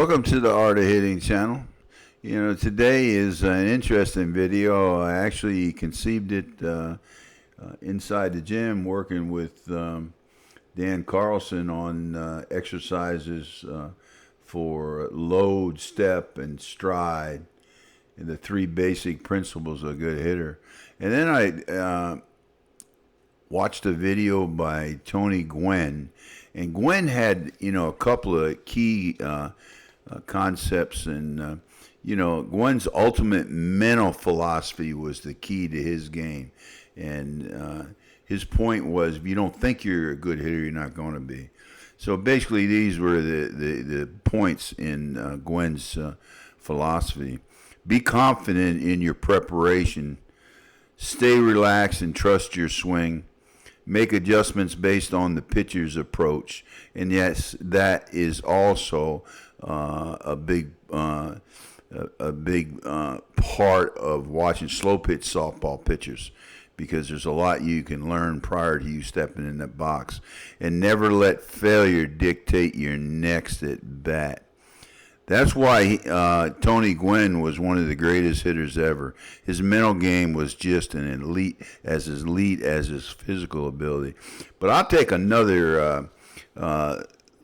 Welcome to the Art of Hitting channel. You know, today is an interesting video. I actually conceived it inside the gym working with Dan Carlson on exercises for load, step, and stride, and the three basic principles of a good hitter. And then I watched a video by Gwynn, and Gwynn had, you know, a couple of key concepts, and Gwynn's ultimate mental philosophy was the key to his game. And his point was, if you don't think you're a good hitter, you're not going to be. So basically, these were the points in Gwynn's philosophy. Be confident in your preparation. Stay relaxed and trust your swing. Make adjustments based on the pitcher's approach. And yes, that is also a big part of watching slow pitch softball pitchers, because there's a lot you can learn prior to you stepping in the box. And never let failure dictate your next at bat. That's why Gwynn was one of the greatest hitters ever. His mental game was just an elite as his physical ability. But I'll take another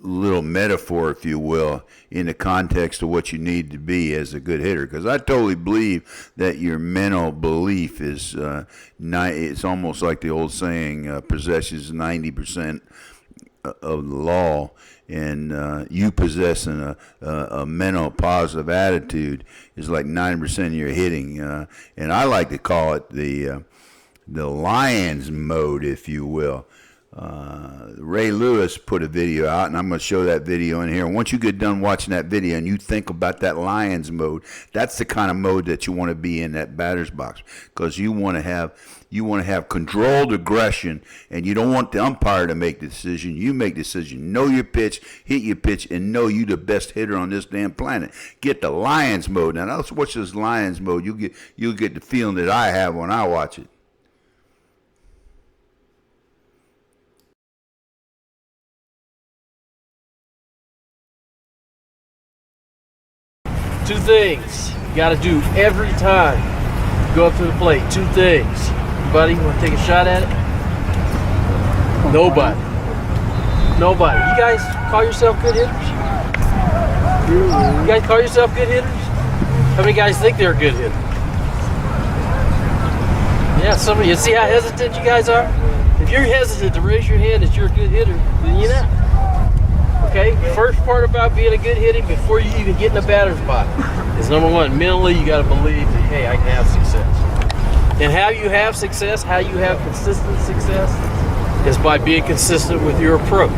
little metaphor, if you will, in the context of what you need to be as a good hitter, because I totally believe that your mental belief is it's almost like the old saying, possesses 90% of the law, and you possessing a mental positive attitude is like 90% of your hitting, and I like to call it the lion's mode, if you will. Ray Lewis put a video out, and I'm going to show that video in here. And once you get done watching that video and you think about that lion's mode, that's the kind of mode that you want to be in that batter's box, because you want to have controlled aggression, and you don't want the umpire to make the decision. You make the decision. Know your pitch, hit your pitch, and know you the best hitter on this damn planet. Get the lion's mode. Now, let's watch this lion's mode. You'll get the feeling that I have when I watch it. Two things you got to do every time you go up to the plate. Two things. Anybody want to take a shot at it? Nobody. You guys call yourself good hitters? You guys call yourself good hitters? How many guys think they're a good hitter? Yeah, some of you. See how hesitant you guys are? If you're hesitant to raise your hand that you're a good hitter, then you're not. Okay, first part about being a good hitter before you even get in the batter's box is, number one, mentally you got to believe that, hey, I can have success. And how you have success, how you have consistent success, is by being consistent with your approach.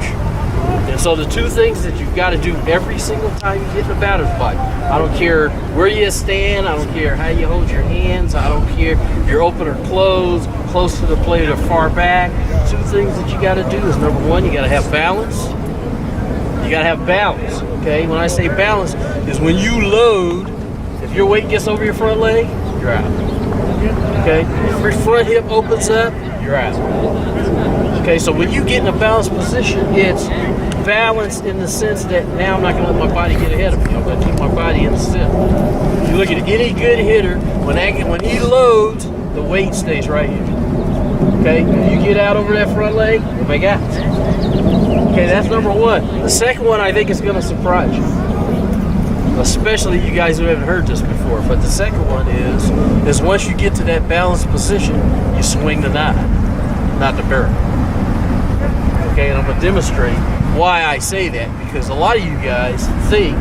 And so the two things that you've got to do every single time you get in the batter's box, I don't care where you stand, I don't care how you hold your hands, I don't care if you're open or closed, close to the plate or far back. Two things that you got to do is, number one, you got to have balance. You gotta have balance, okay? When I say balance, is when you load, if your weight gets over your front leg, you're out. Okay? If your front hip opens up, you're out. Okay, so when you get in a balanced position, it's balanced in the sense that now I'm not gonna let my body get ahead of me. I'm gonna keep my body in the center. You look at any good hitter, when he loads, the weight stays right here. Okay? If you get out over that front leg, you make out. Okay, that's number one. The second one I think is going to surprise you, especially you guys who haven't heard this before. But the second one is once you get to that balanced position, you swing the knob, not the barrel. Okay, and I'm going to demonstrate why I say that, because a lot of you guys think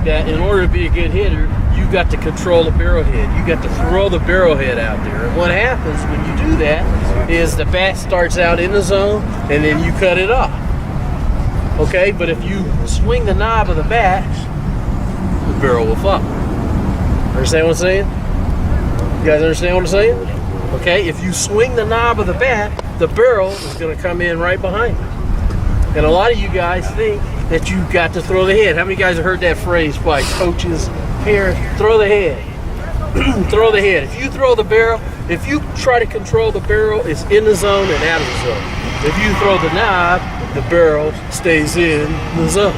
that in order to be a good hitter, you got to control the barrel head. You got to throw the barrel head out there. And what happens when you do that is the bat starts out in the zone, and then you cut it off. Okay, but if you swing the knob of the bat, the barrel will fall. Understand what I'm saying? You guys understand what I'm saying? Okay, if you swing the knob of the bat, the barrel is going to come in right behind you. And a lot of you guys think that you got to throw the head. How many guys have heard that phrase by coaches? Here, throw the head. Throw the head. If you throw the barrel, if you try to control the barrel, it's in the zone and out of the zone. If you throw the knob, the barrel stays in the zone.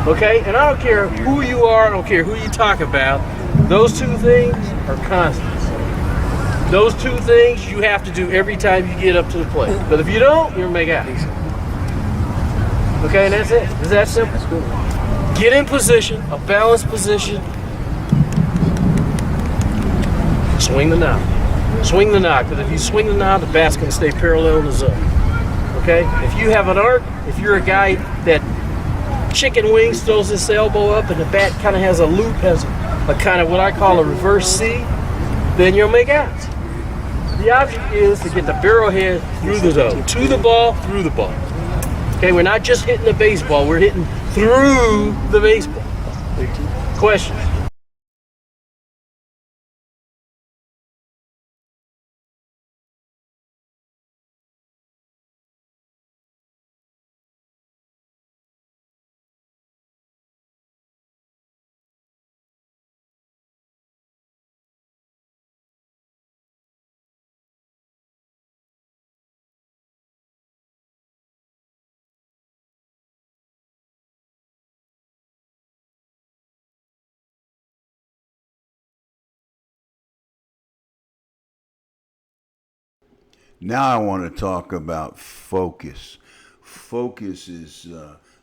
Okay? And I don't care who you are, I don't care who you talk about. Those two things are constants. Those two things you have to do every time you get up to the plate. But if you don't, you're going to make out. Okay, and that's it. It's that simple. Get in position, a balanced position. Swing the knob. Swing the knob, because if you swing the knob, the bat's going to stay parallel in the zone. Okay? If you have an arc, if you're a guy that chicken wings, throws his elbow up, and the bat kind of has a loop, has a kind of what I call a reverse C, then you'll make outs. The object is to get the barrel head through the zone, to the ball, through the ball. Okay, we're not just hitting the baseball, we're hitting through the baseball. Questions? Now I want to talk about focus. Focus is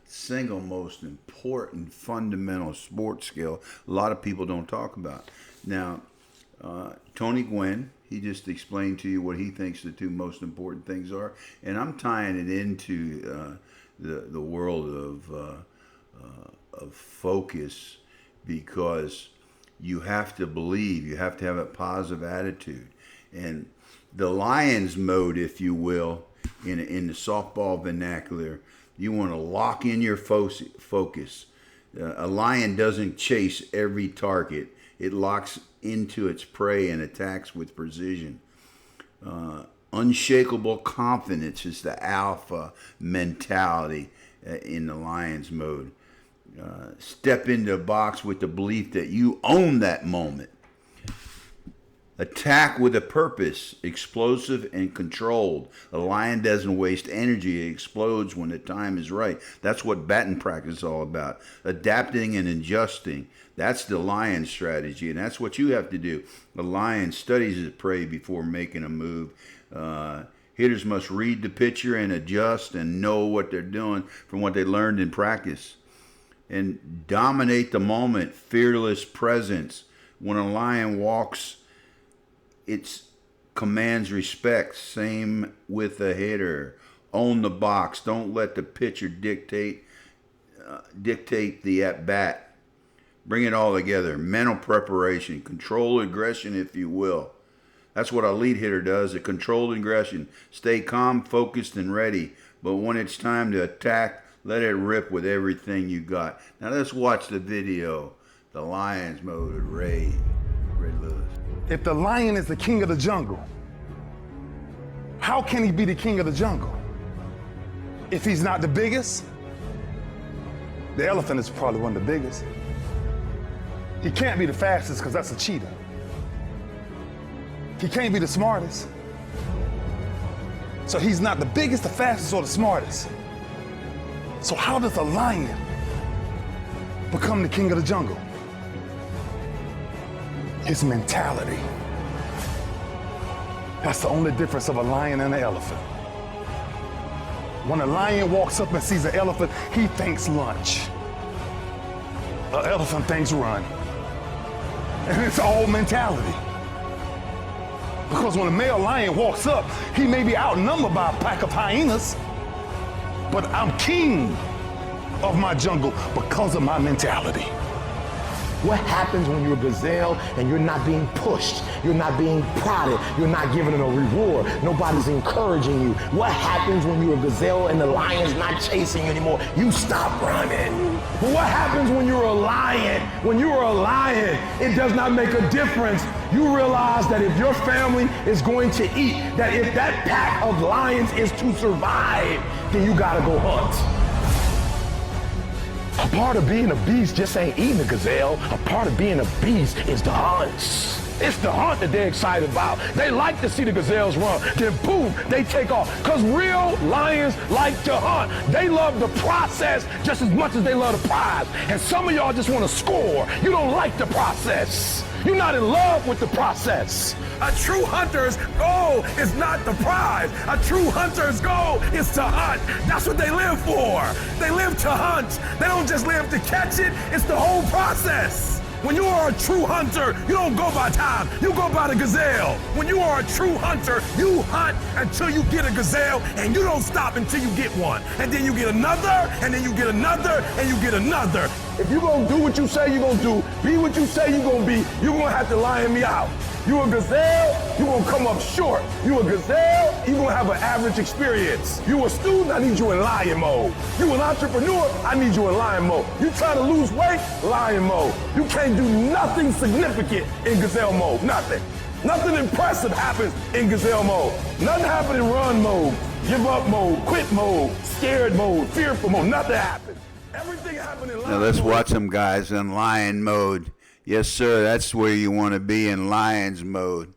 single most important fundamental sports skill a lot of people don't talk about. Now, Tony Gwynn, he just explained to you what he thinks the two most important things are, and I'm tying it into the world of focus, because you have to believe, you have to have a positive attitude, and the lion's mode, if you will, in the softball vernacular, you want to lock in your focus. A lion doesn't chase every target. It locks into its prey and attacks with precision. Unshakable confidence is the alpha mentality in the lion's mode. Step into a box with the belief that you own that moment. Attack with a purpose, explosive and controlled. A lion doesn't waste energy. It explodes when the time is right. That's what batting practice is all about. Adapting and adjusting. That's the lion strategy, and that's what you have to do. The lion studies his prey before making a move. Hitters must read the pitcher and adjust and know what they're doing from what they learned in practice. And dominate the moment, fearless presence. When a lion walks, it commands respect. Same with a hitter. Own the box. Don't let the pitcher dictate the at-bat. Bring it all together. Mental preparation. Controlled aggression, if you will. That's what a lead hitter does, a controlled aggression. Stay calm, focused, and ready. But when it's time to attack, let it rip with everything you got. Now let's watch the video. The Lion's Mode of Ray Lewis. If the lion is the king of the jungle, how can he be the king of the jungle? If he's not the biggest, the elephant is probably one of the biggest. He can't be the fastest because that's a cheetah. He can't be the smartest. So he's not the biggest, the fastest, or the smartest. So how does a lion become the king of the jungle? His mentality. That's the only difference of a lion and an elephant. When a lion walks up and sees an elephant, he thinks lunch. An elephant thinks run. And it's all mentality. Because when a male lion walks up, he may be outnumbered by a pack of hyenas, but I'm king of my jungle because of my mentality. What happens when you're a gazelle and you're not being pushed, you're not being prodded, you're not given a reward, nobody's encouraging you? What happens when you're a gazelle and the lion's not chasing you anymore? You stop running. But what happens when you're a lion? When you are a lion, it does not make a difference. You realize that if your family is going to eat, that if that pack of lions is to survive, then you gotta go hunt. A part of being a beast just ain't eating a gazelle. A part of being a beast is the hunt. It's the hunt that they're excited about. They like to see the gazelles run. Then boom, they take off. Because real lions like to hunt. They love the process just as much as they love the prize. And some of y'all just want to score. You don't like the process. You're not in love with the process. A true hunter's goal is not the prize. A true hunter's goal is to hunt. That's what they live for. They live to hunt. They don't just live to catch it. It's the whole process. When you are a true hunter, you don't go by time, you go by the gazelle. When you are a true hunter, you hunt until you get a gazelle, and you don't stop until you get one. And then you get another, and then you get another, and you get another. If you're gonna do what you say you're gonna do, be what you say you're gonna be, you're gonna have to lion me out. You a gazelle, you're gonna come up short. You a gazelle, you're gonna have an average experience. You a student, I need you in lion mode. You an entrepreneur, I need you in lion mode. You trying to lose weight, lion mode. You can't do nothing significant in gazelle mode, nothing. Nothing impressive happens in gazelle mode. Nothing happens in run mode, give up mode, quit mode, scared mode, fearful mode, nothing happens. Everything happened in lion Now let's mode. watch them guys in lion mode. Yes, sir, that's where you want to be, in lion's mode.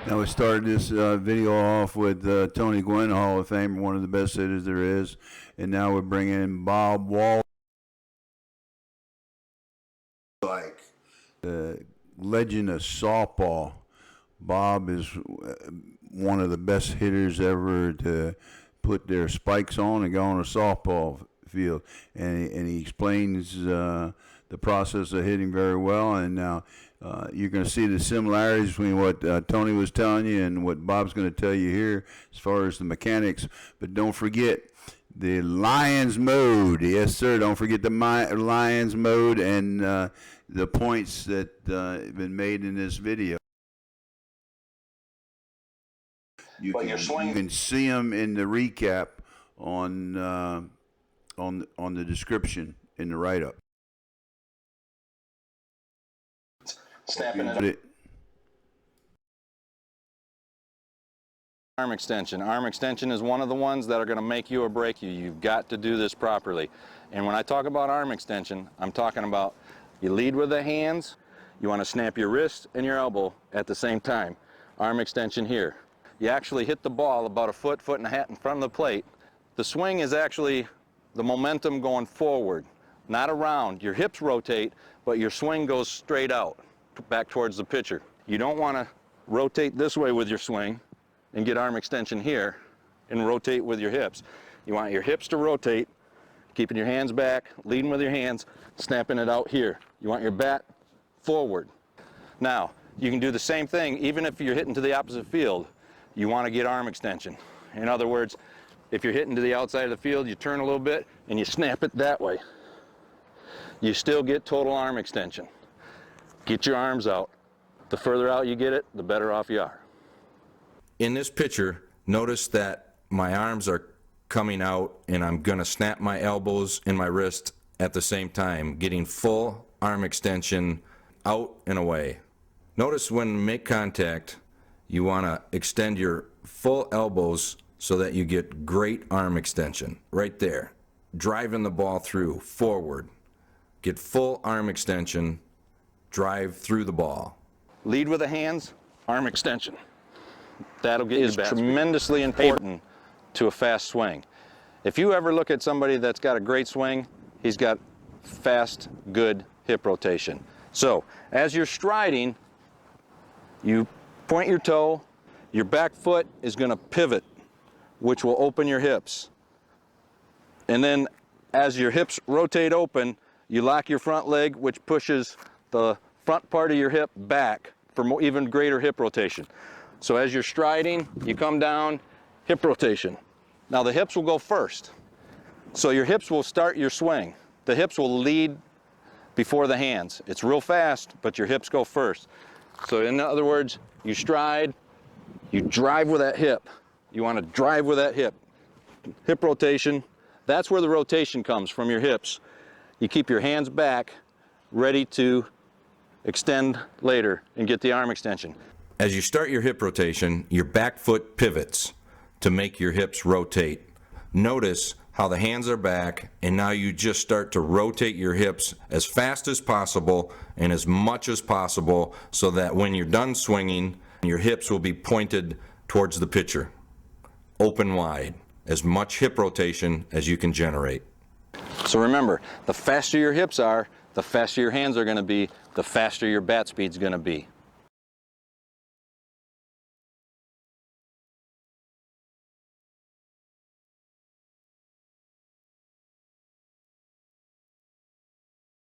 Now we started this video off with Tony Gwynn, Hall of Famer, one of the best hitters there is, and now we're bringing in Bob Wall, like the legend of softball. Bob is one of the best hitters ever to put their spikes on and go on a softball field, and he explains the process of hitting very well. And now you're going to see the similarities between what Tony was telling you and what Bob's going to tell you here as far as the mechanics. But don't forget the Lions mode. Yes, sir. Don't forget the Lions mode and the points that have been made in this video. You can see them in the recap on the description in the write-up. Snapping it. Arm extension. Arm extension is one of the ones that are going to make you or break you. You've got to do this properly. And when I talk about arm extension, I'm talking about you lead with the hands, you want to snap your wrist and your elbow at the same time. Arm extension here. You actually hit the ball about a foot, foot and a half in front of the plate. The swing is actually the momentum going forward, not around. Your hips rotate, but your swing goes straight out, back towards the pitcher. You don't want to rotate this way with your swing and get arm extension here and rotate with your hips. You want your hips to rotate, keeping your hands back, leading with your hands, snapping it out here. You want your bat forward. Now, you can do the same thing even if you're hitting to the opposite field. You want to get arm extension. In other words, if you're hitting to the outside of the field, you turn a little bit and you snap it that way. You still get total arm extension. Get your arms out. The further out you get it, the better off you are. In this picture, notice that my arms are coming out and I'm going to snap my elbows and my wrist at the same time, getting full arm extension out and away. Notice when you make contact, you want to extend your full elbows so that you get great arm extension right there. driving the ball through, forward. Get full arm extension, drive through the ball. Lead with the hands, arm extension. That'll get you tremendously important to a fast swing. If you ever look at somebody that's got a great swing, he's got fast, good hip rotation. So, as you're striding, you point your toe, your back foot is going to pivot, which will open your hips. And then as your hips rotate open, you lock your front leg, which pushes the front part of your hip back for even greater hip rotation. So as you're striding, you come down, hip rotation. Now the hips will go first. So your hips will start your swing. The hips will lead before the hands. It's real fast, but your hips go first. So in other words, you stride, you drive with that hip. You want to drive with that hip. Hip rotation, that's where the rotation comes from your hips. You keep your hands back, ready to extend later and get the arm extension. As you start your hip rotation, your back foot pivots to make your hips rotate. Notice how the hands are back, and now you just start to rotate your hips as fast as possible and as much as possible so that when you're done swinging, your hips will be pointed towards the pitcher. Open wide, as much hip rotation as you can generate. So remember, the faster your hips are, the faster your hands are going to be, the faster your bat speed's going to be.